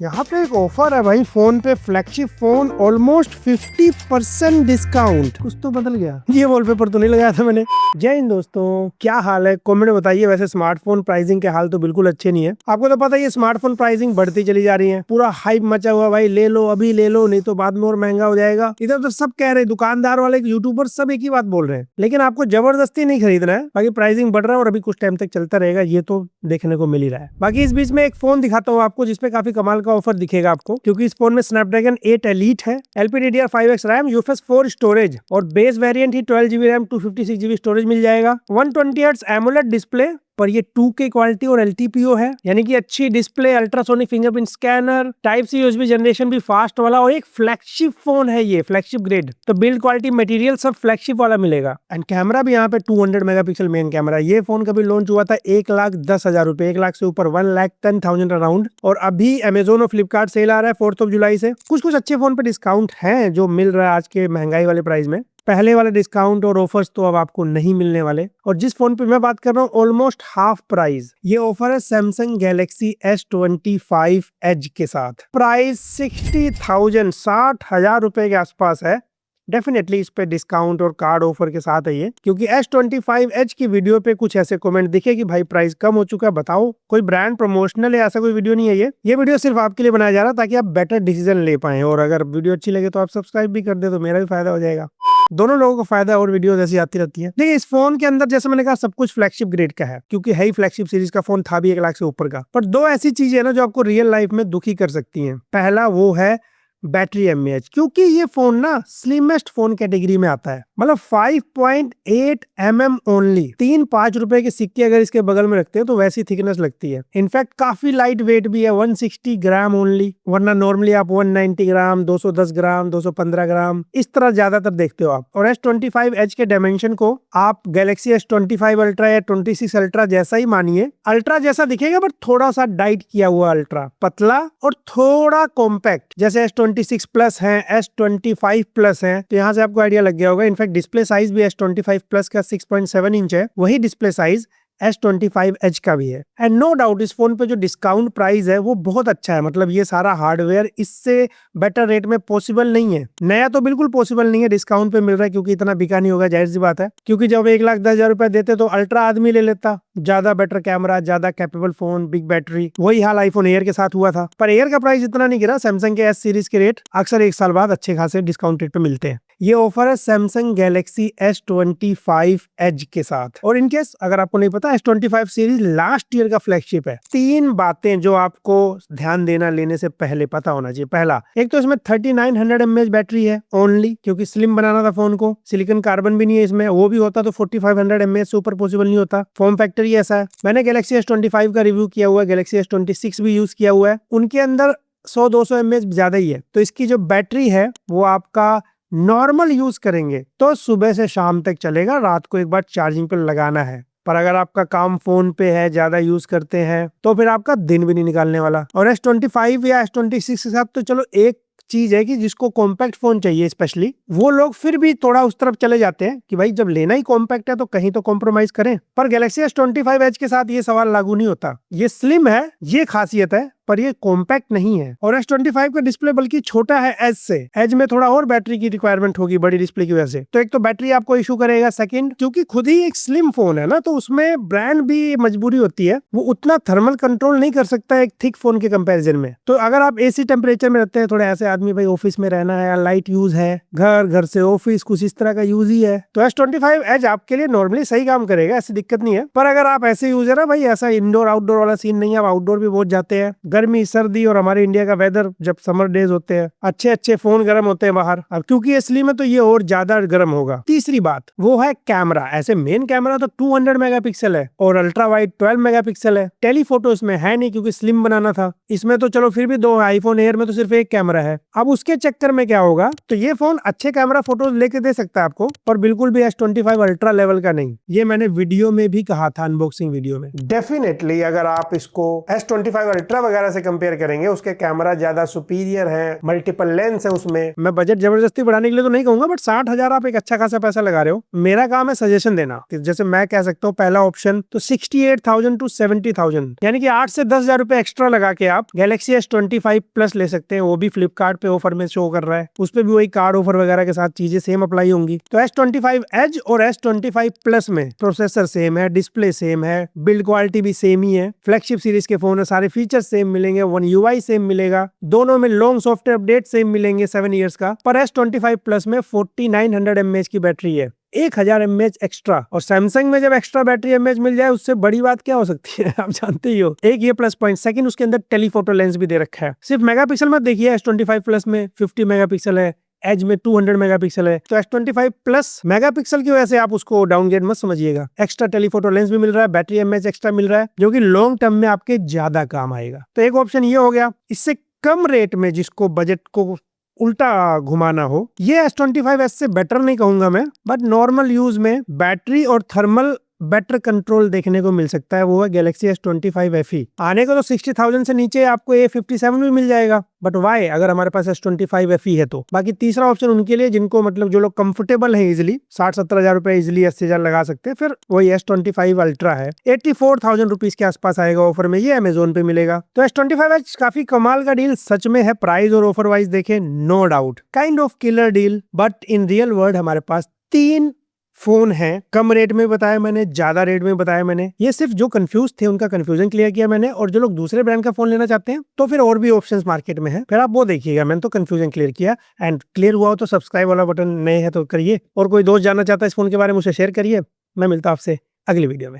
यहाँ पे एक ऑफर है भाई फोन पे, फ्लैगशिप फोन ऑलमोस्ट 50% डिस्काउंट। कुछ तो बदल गया, ये वॉलपेपर तो नहीं लगाया था मैंने। जय हिंद दोस्तों, क्या हाल है कमेंट में बताइए। वैसे स्मार्टफोन प्राइसिंग के हाल तो बिल्कुल अच्छे नहीं है। आपको तो पता ही है स्मार्टफोन प्राइसिंग बढ़ती चली जा रही है, पूरा हाइप मचा हुआ भाई, ले लो अभी ले लो नहीं तो बाद में और महंगा हो जाएगा। इधर तो सब कह रहे हैं, दुकानदार वाले यूट्यूबर सब एक ही बात बोल रहे हैं, लेकिन आपको जबरदस्ती नहीं खरीदना है। बाकी प्राइसिंग बढ़ रहा है और अभी कुछ टाइम तक चलता रहेगा, ये तो देखने को मिल ही रहा है। बाकी इस बीच में एक फोन दिखाता हूँ आपको जिसपे काफी कमाल का ऑफर दिखेगा आपको, क्योंकि इस फोन में स्नैपड्रैगन 8 एलीट है, LPDDR5X रैम, UFS 4 स्टोरेज और बेस वेरिएंट ही 12GB रैम 256GB स्टोरेज मिल जाएगा। 120Hz एमोलेड डिस्प्ले पर ये 2K क्वालिटी और LTPO है, यानी कि अच्छी display, ultrasonic fingerprint scanner, type C USB generation भी फास्ट वाला, और एक फ्लैगशिप फोन है ये, फ्लैगशिप ग्रेड, तो बिल्ड क्वालिटी मटेरियल सब फ्लैगशिप वाला मिलेगा। एंड कैमरा भी यहाँ पे 200 मेगापिक्सल मेन कैमरा। ये फोन कभी लॉन्च हुआ था 1,10,000 रुपए, 1 लाख से ऊपर, 1,10,000 अराउंड, और अभी अमेजोन और फ्लिपकार्ट सेल आ रहा है 4 जुलाई से। कुछ अच्छे फोन पे डिस्काउंट है जो मिल रहा है आज के महंगाई वाले प्राइस में। पहले वाले डिस्काउंट और ऑफर्स तो अब आपको नहीं मिलने वाले। और जिस फोन पे मैं बात कर रहा हूँ ऑलमोस्ट हाफ प्राइस, ये ऑफर है सैमसंग गैलेक्सी S25 एज के साथ। प्राइस 60,000, 60,000 रुपए के आसपास है। डेफिनेटली इस पे डिस्काउंट और कार्ड ऑफर के साथ है ये, क्योंकि S25 एज की वीडियो पे कुछ ऐसे कमेंट दिखे कि भाई प्राइस कम हो चुका है, बताओ। कोई ब्रांड प्रमोशनल है, ऐसा कोई वीडियो नहीं है ये वीडियो सिर्फ आपके लिए बनाया जा रहा है ताकि आप बेटर डिसीजन ले पाए। और अगर वीडियो अच्छी लगे तो आप सब्सक्राइब भी कर दे तो मेरा भी फायदा हो जाएगा, दोनों लोगों को फायदा। और वीडियो ऐसी आती रहती है। देखिए इस फोन के अंदर जैसे मैंने कहा सब कुछ फ्लैगशिप ग्रेड का है, क्योंकि है ही फ्लैगशिप सीरीज का फोन, था भी 1 लाख से ऊपर का। पर दो ऐसी चीजें है ना जो आपको रियल लाइफ में दुखी कर सकती हैं। पहला वो है बैटरी एमएएच, क्योंकि ये फोन ना स्लिमेस्ट फोन कैटेगरी में आता है, मतलब 5.8 mm ओनली। 3-5 रुपए के सिक्के अगर इसके बगल में रखते हैं तो वैसी थिकनेस लगती है। इनफैक्ट काफी लाइट वेट भी है, 160 ग्राम ओनली, वरना नॉर्मली आप 190 ग्राम, 210 ग्राम, 215 ग्राम इस तरह ज्यादातर देखते हो आप। और S25 एज के डायमेंशन को आप गैलेक्सी S25 अल्ट्रा या 26 अल्ट्रा जैसा ही मानिए। अल्ट्रा जैसा दिखेगा बट थोड़ा सा डाइट किया हुआ अल्ट्रा, पतला और थोड़ा कॉम्पैक्ट। जैसे S26 प्लस है, S25 प्लस है, तो यहाँ से आपको आइडिया लग गया होगा। इनफैक्ट डिस्प्ले साइज भी S25 प्लस का 6.7 इंच है, वही डिस्प्ले साइज S25 एज का भी है। एंड नो डाउट इस फोन पे जो डिस्काउंट प्राइस है वो बहुत अच्छा है, मतलब ये सारा हार्डवेयर इससे बेटर रेट में पॉसिबल नहीं है। नया तो बिल्कुल पॉसिबल नहीं है, डिस्काउंट पे मिल रहा है क्योंकि इतना बिका नहीं होगा, जाहिर सी बात है। क्योंकि जब 1,10,000 रुपए देते तो अल्ट्रा आदमी ले लेता, ज्यादा बेटर कैमरा, ज्यादा कैपेबल फोन, बिग बैटरी। वही हाल आईफोन एयर के साथ हुआ था, पर एयर का प्राइस इतना नहीं गिरा। सैमसंग के S सीरीज के रेट अक्सर 1 साल बाद अच्छे खासे डिस्काउंट रेट पे मिलते हैं। ये ऑफर है सैमसंग गैलेक्सी S25 एज के साथ। और इनकेस अगर आपको नहीं पता, S25 सीरीज लास्ट ईयर का फ्लैगशिप है। 3 बातें जो आपको ध्यान देना लेने से पहले पता होना चाहिए। पहला, एक तो इसमें 3900 mAh बैटरी है ओनली, क्योंकि स्लिम बनाना था फोन को, सिलिकॉन कार्बन भी नहीं है इसमें। वो भी होता तो 4500 mAh से ऊपर पॉसिबल नहीं होता, फॉर्म फैक्टर ही ऐसा है। मैंने गैलेक्सी S25 का रिव्यू किया हुआ है, गैलेक्सी S26 भी यूज किया हुआ है, उनके अंदर 100-200 mAh ज्यादा ही है। तो इसकी जो बैटरी है वो आपका नॉर्मल यूज करेंगे तो सुबह से शाम तक चलेगा, रात को एक बार चार्जिंग पे लगाना है। पर अगर आपका काम फोन पे है, ज्यादा यूज करते हैं, तो फिर आपका दिन भी नहीं निकालने वाला। और S25 या S26 के साथ तो चलो एक चीज है कि जिसको कॉम्पैक्ट फोन चाहिए स्पेशली, वो लोग फिर भी थोड़ा उस तरफ चले जाते हैं कि भाई जब लेना ही कॉम्पैक्ट है तो कहीं तो कॉम्प्रोमाइज करें। पर गैलेक्सी S25 एज के साथ ये सवाल लागू नहीं होता। ये स्लिम है, ये खासियत है, पर ये कॉम्पैक्ट नहीं है। और S25 का डिस्प्ले बल्कि छोटा है एज से, एज में थोड़ा और बैटरी की रिक्वायरमेंट होगी बड़ी डिस्प्ले की वजह से। तो एक तो बैटरी आपको इशू करेगा, सेकंड क्योंकि खुद ही एक स्लिम फोन है ना, तो उसमें ब्रांड भी मजबूरी होती है, वो उतना थर्मल कंट्रोल नहीं कर सकता एक थिक फोन के कंपैरिजन में। तो अगर आप AC टेम्परेचर में रहते हैं, थोड़े ऐसे आदमी भाई ऑफिस में रहना है, लाइट यूज है, घर से ऑफिस कुछ इस तरह का यूज ही है, तो S25 एज आपके लिए नॉर्मली सही काम करेगा, ऐसी दिक्कत नहीं है। पर अगर आप ऐसे यूजर है भाई, ऐसा इंडोर आउटडोर वाला सीन नहीं है, आप आउटडोर भी बहुत जाते हैं, गर्मी सर्दी और हमारे इंडिया का वेदर जब समर डेज होते हैं, अच्छे फोन गर्म होते हैं बाहर। अब क्योंकि इसलिए में तो ये और ज्यादा गर्म होगा। तीसरी बात वो है कैमरा। ऐसे मेन कैमरा तो 200 मेगापिक्सल है और अल्ट्रा वाइड 12 मेगापिक्सल है। टेलीफोटो इसमें है नहीं क्योंकि स्लिम बनाना था। इसमें तो चलो फिर भी 2, आईफोन एयर में तो सिर्फ एक कैमरा है। अब उसके चक्कर में क्या होगा, तो ये फोन अच्छे कैमरा फोटोज लेके दे सकता है आपको, पर बिल्कुल भी S25 अल्ट्रा लेवल का नहीं। ये मैंने वीडियो में भी कहा था, अनबॉक्सिंग वीडियो में। डेफिनेटली अगर आप इसको S25 अल्ट्रा वगैरह कैमरा से कंपेयर करेंगे, उसके कैमरा ज्यादा सुपीरियर है, मल्टीपल लेंस है उसमें। मैं बजट जबरदस्ती बढ़ाने के लिए तो नहीं कहूंगा, बट 60,000 आप एक अच्छा खासा पैसा लगा रहे हो। मेरा काम है सजेशन देना, जैसे मैं कह सकता हूँ पहला ऑप्शन तो 68,000 to 70,000, यानी कि 8 से 10,000 रुपए एक्स्ट्रा लगा के आप गैलेक्सी S25 प्लस ले सकते हैं। वो भी फ्लिपकार्ट पे ऑफर में शो कर रहा है, उस पे भी वही कार्ड ऑफर वगैरह के साथ चीजें सेम अप्लाई होंगी। तो S25 एज और S25 प्लस में प्रोसेसर सेम है, डिस्प्ले सेम है, बिल्ड क्वालिटी भी सेम ही है, फ्लैगशिप सीरीज के फोन है, सारे फीचर सेम मिलेंगे, वन UI सेम मिलेगा, दोनों में लॉन्ग सॉफ्टवेयर अपडेट सेम मिलेंगे 7 इयर्स का। पर S25 प्लस में 4900 mAh की बैटरी है, 1000 mAh एक्स्ट्रा। और सैमसंग में जब एक्स्ट्रा बैटरी mAh मिल जाए, उससे बड़ी बात क्या हो सकती है आप जानते ही हो। एक ये प्लस पॉइंट। सेकंड, उसके अंदर टेलीफोटो लेंस भी दे रखा है। सिर्फ मेगापिक्सल मत देखिए, S25 प्लस में 50 मेगापिक्सल है, एज में 200 मेगापिक्सल है। तो S25 प्लस मेगापिक्सल की वजह से आप उसको डाउनग्रेड मत समझिएगा। एक्स्ट्रा टेलीफोटो लेंस भी मिल रहा है, बैटरी mAh एक्स्ट्रा मिल रहा है, जो कि लॉन्ग टर्म में आपके ज्यादा काम आएगा। तो एक ऑप्शन ये हो गया। इससे कम रेट में जिसको बजट को उल्टा घुमाना हो, ये S25 से बेटर नहीं कहूंगा मैं, बट नॉर्मल यूज में बैटरी और थर्मल बेटर कंट्रोल देखने को मिल सकता है, वो है गैलेक्सी S25 FE। आने को तो 60,000 से नीचे आपको A57 भी मिल जाएगा, बट वाई, अगर हमारे पास S25 FE है तो। बाकी तीसरा ऑप्शन उनके लिए जिनको मतलब जो लोग कंफर्टेबल है, इजिली 60-70,000 रुपए इजिली 80,000 लगा सकते हैं, फिर वही S25 अल्ट्रा है, 84,000 रुपीज के आसपास आएगा ऑफर में, ये अमेजोन पे मिलेगा। तो S25 काफी कमाल का डील सच में है, प्राइस और ऑफर वाइज देखे no doubt kind of killer deal. But in real world हमारे पास 3 फोन है, कम रेट में बताया मैंने, ज्यादा रेट में बताया मैंने। ये सिर्फ जो कंफ्यूज थे उनका कंफ्यूजन क्लियर किया मैंने, और जो लोग दूसरे ब्रांड का फोन लेना चाहते हैं तो फिर और भी ऑप्शंस मार्केट में है, फिर आप वो देखिएगा। मैंने तो कंफ्यूजन क्लियर किया। एंड क्लियर हुआ हो तो सब्सक्राइब वाला बटन नए है तो करिए, और कोई दोस्त जानना चाहता है इस फोन के बारे में उसे शेयर करिए। मैं मिलता हूं आपसे अगली वीडियो में।